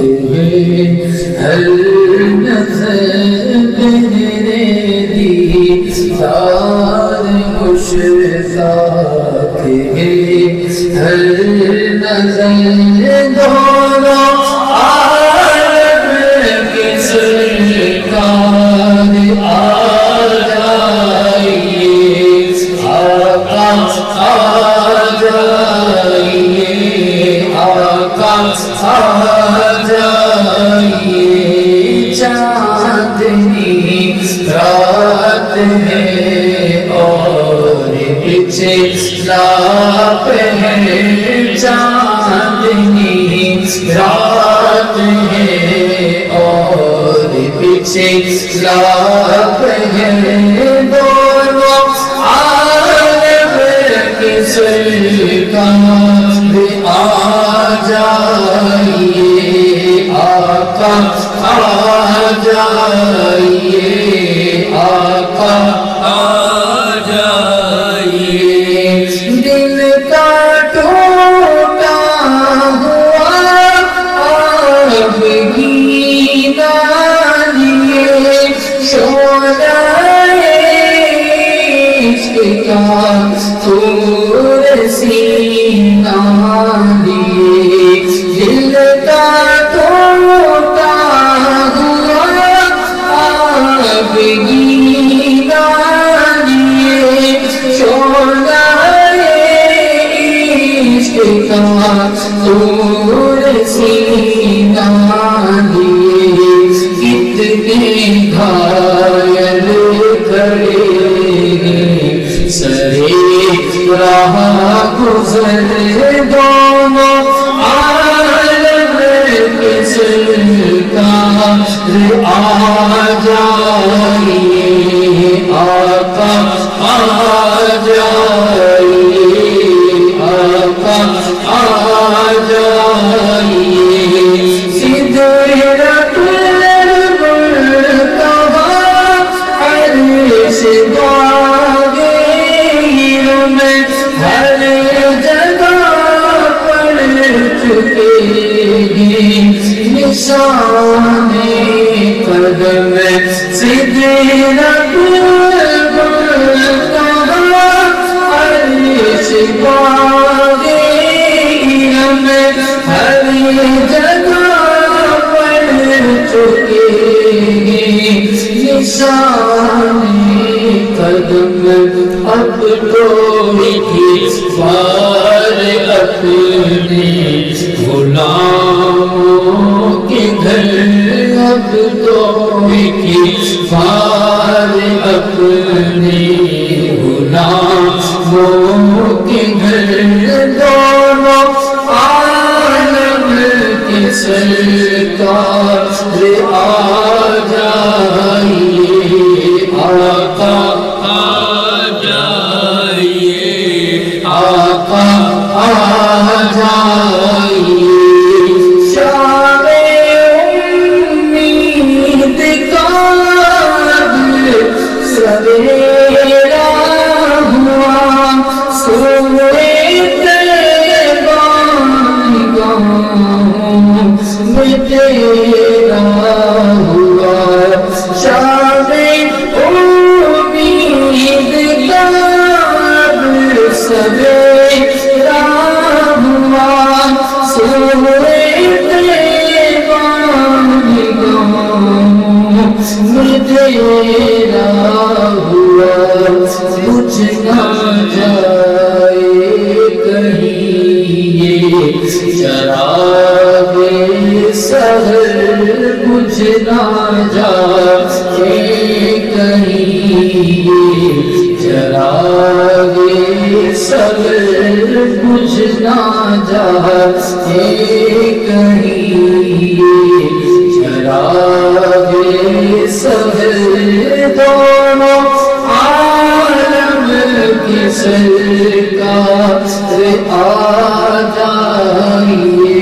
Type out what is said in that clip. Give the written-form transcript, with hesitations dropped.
ہر نظر میرے دیدار مشتاق ہے، ہر نظر دونوں عالم کی سرکار آ جائیے، آقا آ جائیے، آقا آ جائیے، چاندنی رات ہے اور پیچھے لاپ ہے، چاندنی رات ہے اور پیچھے لاپ ہے، دونوں عالم کی سرکار آ جائیے، آقا آ جائیے، آقا آ جائیے، دل کا ٹوٹا ہوا آپ کی نالیے، شعلہ عشق کا طور سینہ لیے، دل کا ٹوٹا ہوا آپ کی نالیے، شعلہ عشق کا طور سینہ لیے، کتنے گھائل کھڑے سرے راہ گزر، دونوں عالم کی سرکار آ جائیے، آقا آ جائیے، آقا آ جائیے، سدرۃ المنتہا عرش باغ میں ہر جگہ پڑ چکے ہیں نشان قدم، سدرۃ المنتہا عرش باغ میں ہر جگہ پڑ چکے ہیں نشان قدم، اب تو بار اپنے غلاموں کے گھر، اب تو بار اپنے غلاموں کے گھر، دونوں عالم کی سرکار آ جائیے، آقا آ جائیے، آقا آ جائیے، شام امید کا سویرا ہوا، سوئے طیبہ نگاہوں میں تیرا ہوا، شام امید کا سویرا ہوا، سوئے طیبہ نگاہوں میں تیرا ہوا، کچھ نہ جائے کہیں یہ چراغ سحر، کچھ نہ جائے کہیں یہ چراغ سحر، کچھ نہ جائے کہیں یہ چراغ سحر، دونوں عالم کی سرکار آ جائیے،